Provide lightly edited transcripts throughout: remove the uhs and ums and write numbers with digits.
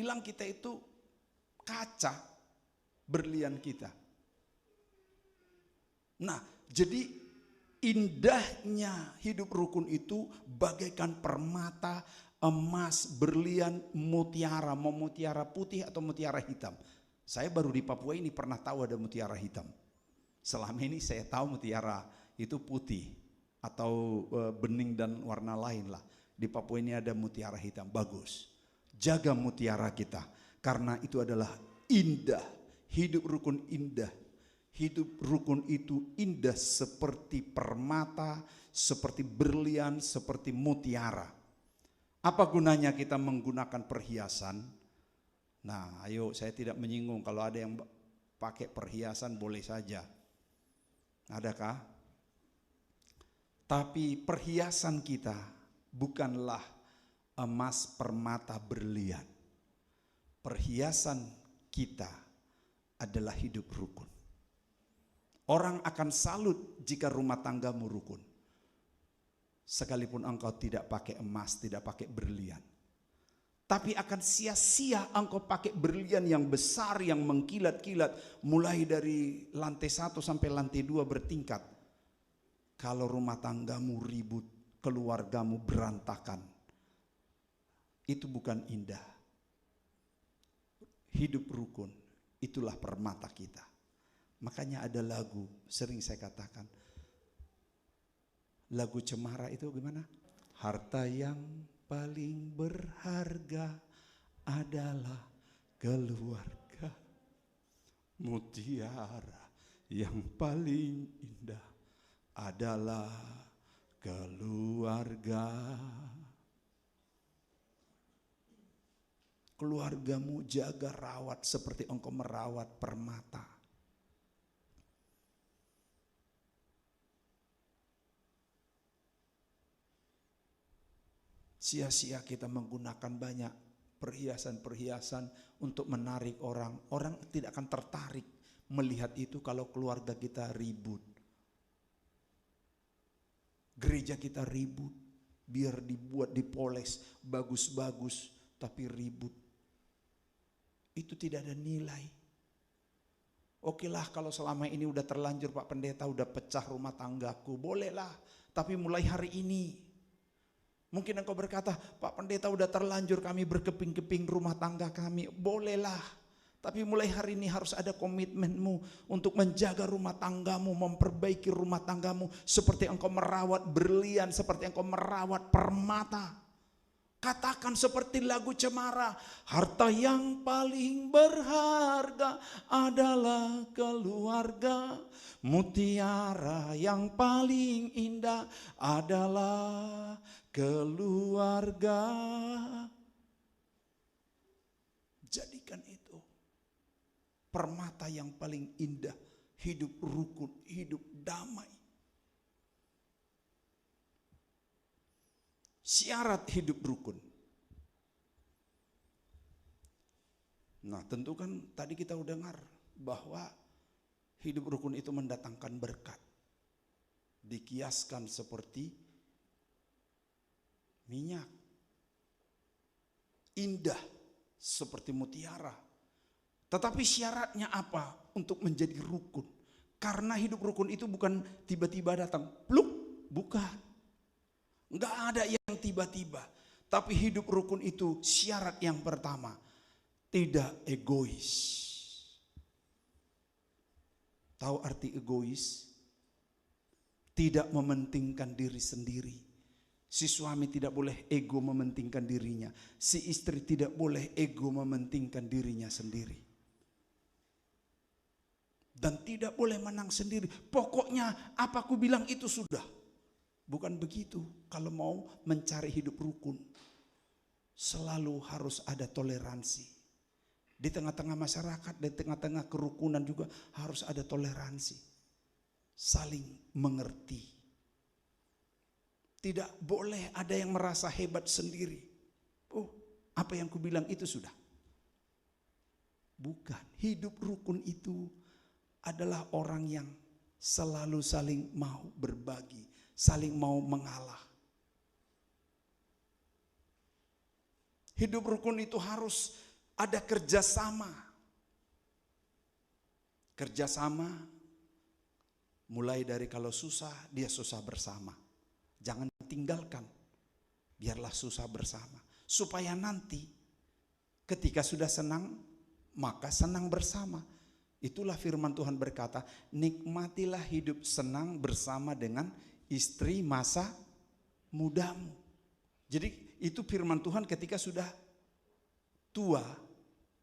bilang kita itu kaca berlian kita. Nah, jadi indahnya hidup rukun itu bagaikan permata, emas, berlian, mutiara, mau mutiara putih atau mutiara hitam. Saya baru di Papua ini pernah tahu ada mutiara hitam. Selama ini saya tahu mutiara itu putih atau bening dan warna lain lah. Di Papua ini ada mutiara hitam, bagus. Jaga mutiara kita karena itu adalah indah. Hidup rukun indah. Hidup rukun itu indah seperti permata, seperti berlian, seperti mutiara. Apa gunanya kita menggunakan perhiasan? Nah, ayo, saya tidak menyinggung kalau ada yang pakai perhiasan boleh saja. Adakah? Tapi perhiasan kita bukanlah emas, permata, berlian. Perhiasan kita adalah hidup rukun. Orang akan salut jika rumah tanggamu rukun. Sekalipun engkau tidak pakai emas, tidak pakai berlian. Tapi akan sia-sia engkau pakai berlian yang besar, yang mengkilat-kilat. Mulai dari lantai 1 sampai lantai 2 bertingkat. Kalau rumah tanggamu ribut, keluargamu berantakan. Itu bukan indah. Hidup rukun, itulah permata kita. Makanya ada lagu, sering saya katakan. Lagu Cemara itu gimana? Harta yang paling berharga adalah keluarga. Mutiara yang paling indah adalah keluarga. Keluargamu jaga, rawat seperti engkau merawat permata. Sia-sia kita menggunakan banyak perhiasan-perhiasan untuk menarik orang. Orang tidak akan tertarik melihat itu kalau keluarga kita ribut. Gereja kita ribut, biar dibuat, dipoles, bagus-bagus, tapi ribut. Itu tidak ada nilai. Oke lah kalau selama ini udah terlanjur Pak Pendeta, udah pecah rumah tanggaku, bolehlah. Tapi mulai hari ini, mungkin engkau berkata, Pak Pendeta udah terlanjur kami berkeping-keping rumah tangga kami. Bolehlah. Tapi mulai hari ini harus ada komitmenmu untuk menjaga rumah tanggamu, memperbaiki rumah tanggamu. Seperti engkau merawat berlian, seperti engkau merawat permata. Katakan seperti lagu Cemara, harta yang paling berharga adalah keluarga. Mutiara yang paling indah adalah keluarga. Jadikan itu permata yang paling indah, hidup rukun, hidup damai. Syarat hidup rukun. Nah, tentu kan tadi kita udah dengar bahwa hidup rukun itu mendatangkan berkat. Dikiaskan seperti minyak. Indah seperti mutiara. Tetapi syaratnya apa untuk menjadi rukun? Karena hidup rukun itu bukan tiba-tiba datang, pluk, bukan. Enggak ada yang tiba-tiba. Tapi hidup rukun itu syarat yang pertama, tidak egois. Tahu arti egois? Tidak mementingkan diri sendiri. Si suami tidak boleh ego mementingkan dirinya. Si istri tidak boleh ego mementingkan dirinya sendiri. Dan tidak boleh menang sendiri. Pokoknya apa aku bilang itu sudah. Bukan begitu. Kalau mau mencari hidup rukun, selalu harus ada toleransi. Di tengah-tengah masyarakat, di tengah-tengah kerukunan juga harus ada toleransi. Saling mengerti. Tidak boleh ada yang merasa hebat sendiri. Oh, apa yang kubilang itu sudah. Bukan. Hidup rukun itu adalah orang yang selalu saling mau berbagi, saling mau mengalah. Hidup rukun itu harus Ada kerjasama. Kerjasama mulai dari kalau susah, dia susah bersama. Jangan tinggalkan, biarlah susah bersama. Supaya nanti ketika sudah senang, maka senang bersama. Itulah firman Tuhan berkata, nikmatilah hidup senang bersama dengan istri masa mudamu. Jadi itu firman Tuhan ketika sudah tua,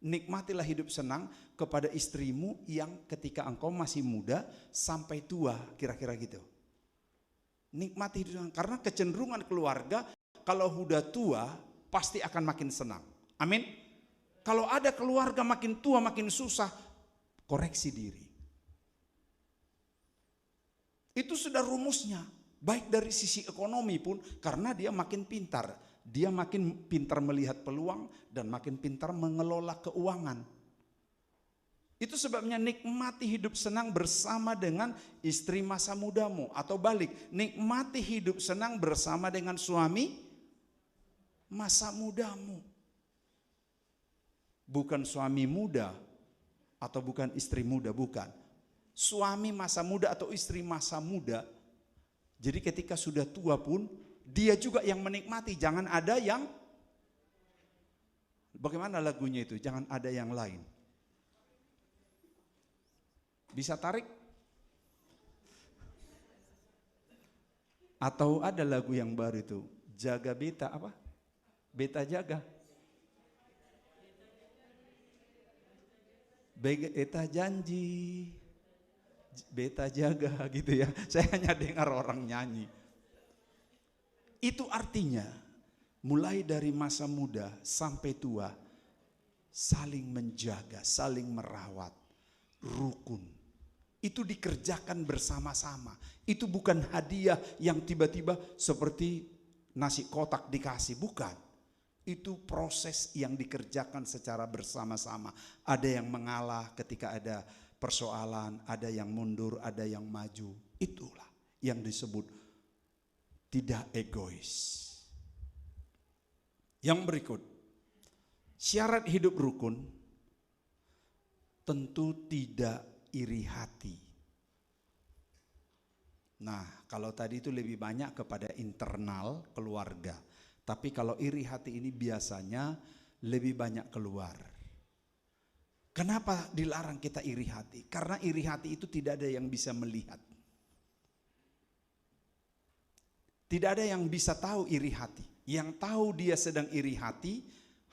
nikmatilah hidup senang kepada istrimu yang ketika engkau masih muda sampai tua, kira-kira gitu. Nikmati hidup senang, karena kecenderungan keluarga kalau sudah tua pasti akan makin senang. Amin. Kalau ada keluarga makin tua makin susah, koreksi diri. Itu sudah rumusnya. Baik dari sisi ekonomi pun, karena dia makin pintar. Dia makin pintar melihat peluang dan makin pintar mengelola keuangan. Itu sebabnya nikmati hidup senang bersama dengan istri masa mudamu. Atau balik, nikmati hidup senang bersama dengan suami masa mudamu. Bukan suami muda atau bukan istri muda, bukan. Suami masa muda atau istri masa muda. Jadi ketika sudah tua pun dia juga yang menikmati, jangan ada yang, bagaimana lagunya itu? Jangan ada yang lain. Bisa tarik? Atau ada lagu yang baru itu, jaga beta apa? Beta jaga. Beta janji, beta jaga gitu ya. Saya hanya dengar orang nyanyi. Itu artinya mulai dari masa muda sampai tua saling menjaga, saling merawat, rukun. Itu dikerjakan bersama-sama. Itu bukan hadiah yang tiba-tiba seperti nasi kotak dikasih, bukan. Itu proses yang dikerjakan secara bersama-sama. Ada yang mengalah ketika ada persoalan, ada yang mundur, ada yang maju. Itulah yang disebut tidak egois. Yang berikut, syarat hidup rukun tentu tidak iri hati. Nah, kalau tadi itu lebih banyak kepada internal keluarga. Tapi kalau iri hati ini biasanya lebih banyak keluar. Kenapa dilarang kita iri hati? Karena iri hati itu tidak ada yang bisa melihat. Tidak ada yang bisa tahu iri hati. Yang tahu dia sedang iri hati,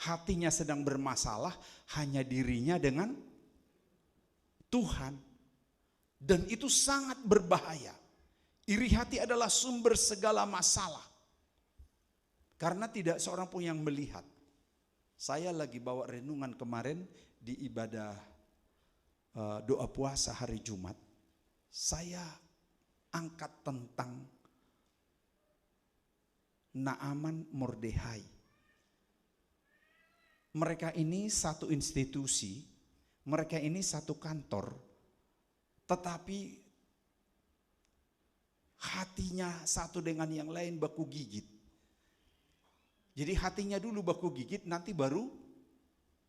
hatinya sedang bermasalah, hanya dirinya dengan Tuhan. Dan itu sangat berbahaya. Iri hati adalah sumber segala masalah. Karena tidak seorang pun yang melihat. Saya lagi bawa renungan kemarin di ibadah doa puasa hari Jumat. Saya angkat tentang Naaman Mordehai. Mereka ini satu institusi, mereka ini satu kantor, tetapi hatinya satu dengan yang lain baku gigit. Jadi hatinya dulu baku gigit, nanti baru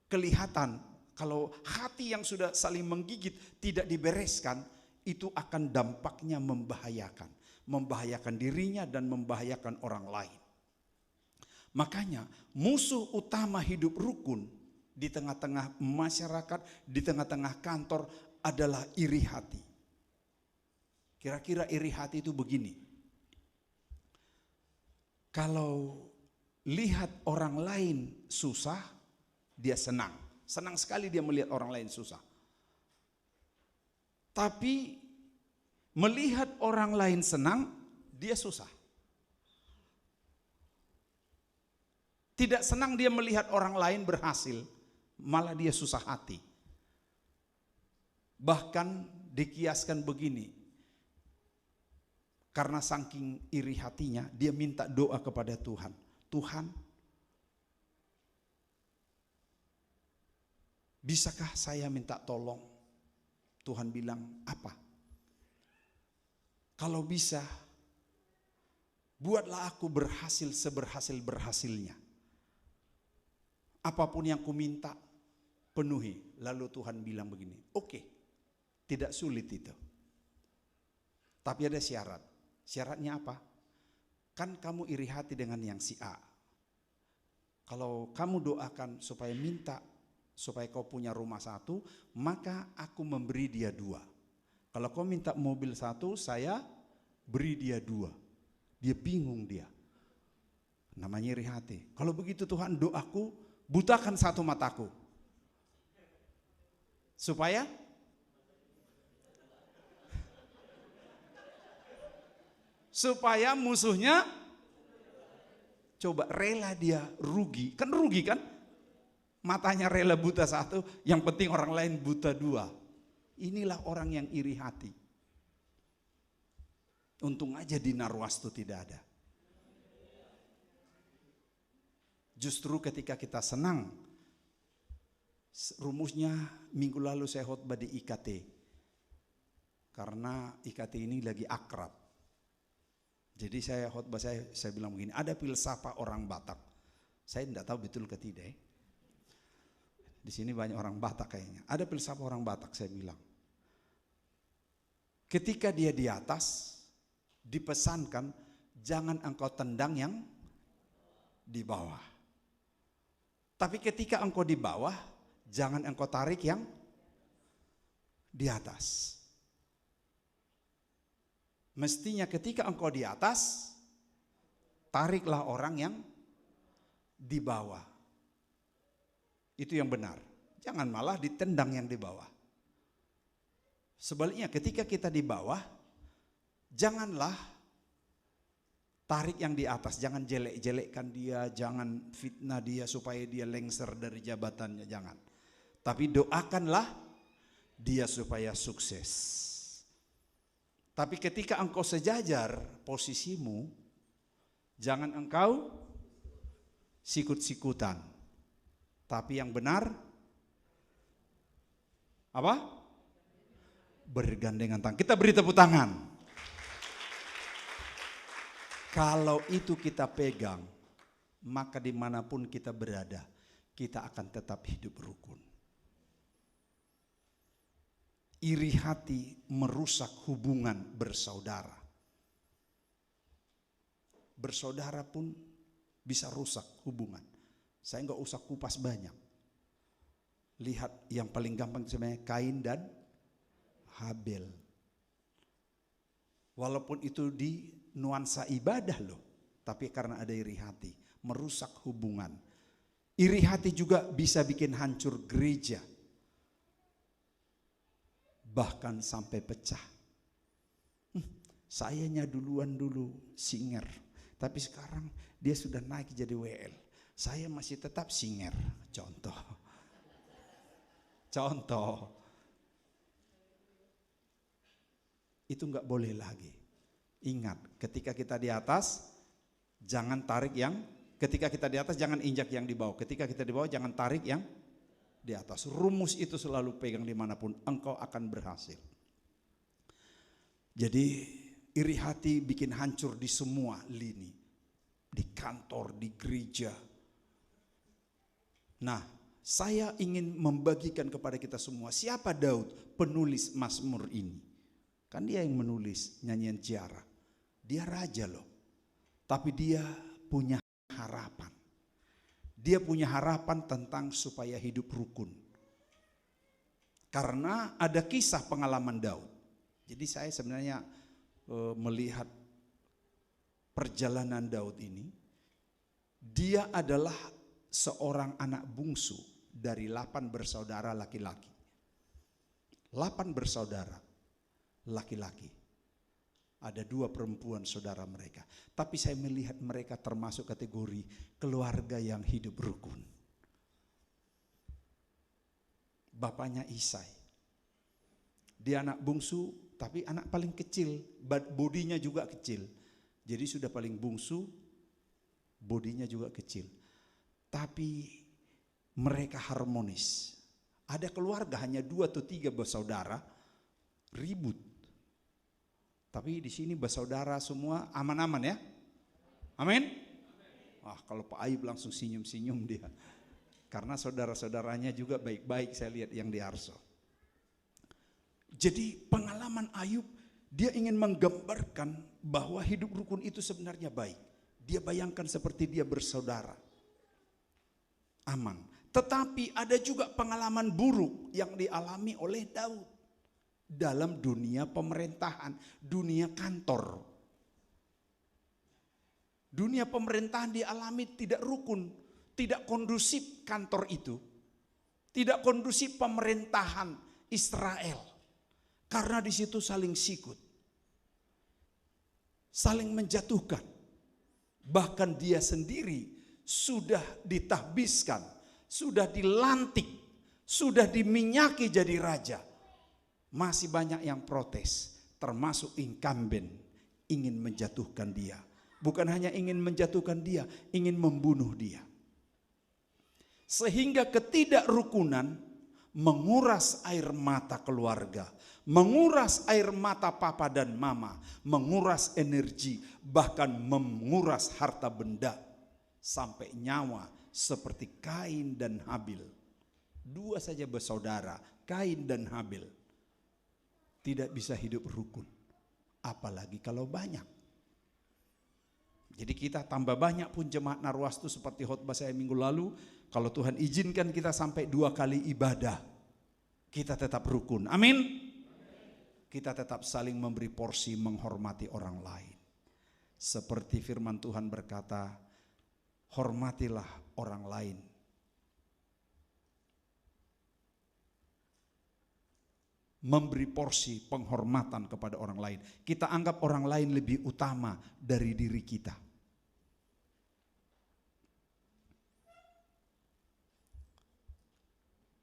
kelihatan. Kalau hati yang sudah saling menggigit tidak dibereskan, itu akan dampaknya membahayakan. Membahayakan dirinya dan membahayakan orang lain. Makanya musuh utama hidup rukun di tengah-tengah masyarakat, di tengah-tengah kantor adalah iri hati. Kira-kira iri hati itu begini. Kalau lihat orang lain susah, dia senang. Senang sekali dia melihat orang lain susah. Tapi melihat orang lain senang, dia susah. Tidak senang dia melihat orang lain berhasil, malah dia susah hati. Bahkan dikiaskan begini, karena saking iri hatinya, dia minta doa kepada Tuhan. Tuhan, bisakah saya minta tolong? Tuhan bilang, apa? Kalau bisa, buatlah aku berhasil seberhasil-berhasilnya. Apapun yang ku minta, penuhi. Lalu Tuhan bilang begini, oke, tidak sulit itu. Tapi ada syarat. Syaratnya apa? Kan kamu iri hati dengan yang si A. Kalau kamu doakan supaya minta, supaya kau punya rumah satu, maka aku memberi dia 2. Kalau kau minta mobil 1, saya beri dia 2. Dia bingung dia. Namanya iri hati. Kalau begitu Tuhan, doaku butakan 1 mataku. Supaya musuhnya coba rela dia rugi. Kan rugi kan? Matanya rela buta 1, yang penting orang lain buta 2. Inilah orang yang iri hati. Untung aja di Narwastu tidak ada. Justru ketika kita senang, rumusnya minggu lalu saya khotbah di IKT. Karena IKT ini lagi akrab. Jadi saya khotbah saya bilang begini, ada filsafat orang Batak. Saya tidak tahu betul ke tidak. Di sini banyak orang Batak kayaknya. Ada filsafat orang Batak, saya bilang. Ketika dia di atas, dipesankan jangan engkau tendang yang di bawah. Tapi ketika engkau di bawah, jangan engkau tarik yang di atas. Mestinya ketika engkau di atas, tariklah orang yang di bawah. Itu yang benar. Jangan malah ditendang yang di bawah. Sebaliknya ketika kita di bawah, janganlah tarik yang di atas. Jangan jelek-jelekkan dia, jangan fitnah dia supaya dia lengser dari jabatannya, jangan. Tapi doakanlah dia supaya sukses. Tapi ketika engkau sejajar posisimu, jangan engkau sikut-sikutan. Tapi yang benar, apa? Bergandengan tangan. Kita beri tepuk tangan. Kalau itu kita pegang, maka dimanapun kita berada, kita akan tetap hidup rukun. Iri hati merusak hubungan bersaudara. Bersaudara pun bisa rusak hubungan. Saya nggak usah kupas banyak. Lihat yang paling gampang sebenarnya Kain dan Habel. Walaupun itu di nuansa ibadah loh, tapi karena ada iri hati, merusak hubungan. Iri hati juga bisa bikin hancur gereja. Bahkan sampai pecah. Sayanya dulu singer, tapi sekarang dia sudah naik jadi WL. Saya masih tetap singer. Contoh. Itu nggak boleh lagi. Ingat, ketika kita di atas, jangan tarik yang. Ketika kita di atas, jangan injak yang di bawah. Ketika kita di bawah, jangan tarik yang di atas. Rumus itu selalu pegang dimanapun, engkau akan berhasil. Jadi iri hati bikin hancur di semua lini. Di kantor, di gereja. Nah, saya ingin membagikan kepada kita semua, siapa Daud, penulis Mazmur ini. Kan dia yang menulis nyanyian ziarah. Dia raja loh. Tapi dia punya harapan. Dia punya harapan tentang supaya hidup rukun. Karena ada kisah pengalaman Daud. Jadi saya sebenarnya melihat perjalanan Daud ini. Dia adalah seorang anak bungsu dari 8 bersaudara laki-laki. 8 bersaudara laki-laki. Ada 2 perempuan saudara mereka. Tapi saya melihat mereka termasuk kategori keluarga yang hidup rukun. Bapaknya Isai. Dia anak bungsu tapi anak paling kecil. Bodinya juga kecil. Jadi sudah paling bungsu, bodinya juga kecil. Tapi mereka harmonis. Ada keluarga hanya 2 atau 3 bersaudara ribut. Tapi di sini bersaudara semua aman-aman ya. Amin. Wah, kalau Pak Ayub langsung senyum-senyum dia. Karena saudara-saudaranya juga baik-baik saya lihat yang di Arso. Jadi pengalaman Ayub, dia ingin menggambarkan bahwa hidup rukun itu sebenarnya baik. Dia bayangkan seperti dia bersaudara. Aman. Tetapi ada juga pengalaman buruk yang dialami oleh Daud. Dalam dunia pemerintahan, dunia kantor. Dunia pemerintahan dialami tidak rukun, tidak kondusif kantor itu. Tidak kondusif pemerintahan Israel. Karena di situ saling sikut. Saling menjatuhkan. Bahkan dia sendiri sudah ditahbiskan, sudah dilantik, sudah diminyaki jadi raja. Masih banyak yang protes, termasuk incumbent, ingin menjatuhkan dia. Bukan hanya ingin menjatuhkan dia, ingin membunuh dia. Sehingga ketidakrukunan menguras air mata keluarga, menguras air mata papa dan mama, menguras energi, bahkan menguras harta benda, sampai nyawa seperti Kain dan Habil. Dua saja bersaudara, Kain dan Habil. Tidak bisa hidup rukun, apalagi kalau banyak. Jadi kita tambah banyak pun jemaat Narwastu seperti khotbah saya minggu lalu, kalau Tuhan izinkan kita sampai 2 kali ibadah, kita tetap rukun. Amin. Kita tetap saling memberi porsi, menghormati orang lain. Seperti firman Tuhan berkata, hormatilah orang lain. Memberi porsi penghormatan kepada orang lain. Kita anggap orang lain lebih utama dari diri kita.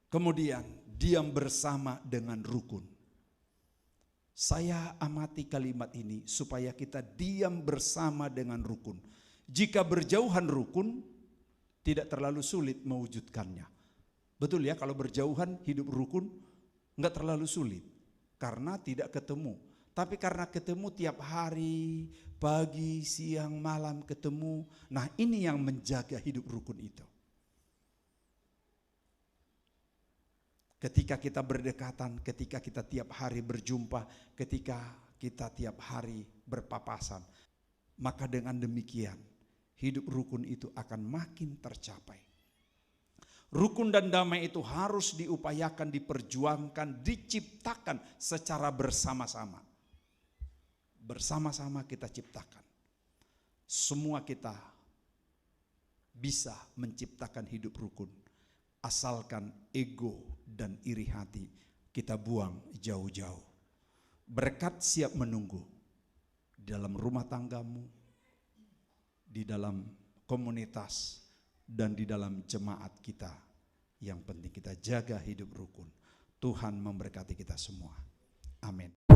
Kemudian diam bersama dengan rukun. Saya amati kalimat ini supaya kita diam bersama dengan rukun. Jika berjauhan rukun, tidak terlalu sulit mewujudkannya. Betul ya, kalau berjauhan hidup rukun enggak terlalu sulit. Karena tidak ketemu. Tapi karena ketemu tiap hari, pagi, siang, malam ketemu. Nah ini yang menjaga hidup rukun itu. Ketika kita berdekatan, ketika kita tiap hari berjumpa, ketika kita tiap hari berpapasan, maka dengan demikian hidup rukun itu akan makin tercapai. Rukun dan damai itu harus diupayakan, diperjuangkan, diciptakan secara bersama-sama. Bersama-sama kita ciptakan. Semua kita bisa menciptakan hidup rukun. Asalkan ego dan iri hati kita buang jauh-jauh. Berkat siap menunggu di dalam rumah tanggamu, di dalam komunitas, dan di dalam jemaat kita. Yang penting kita jaga hidup rukun. Tuhan memberkati kita semua. Amin.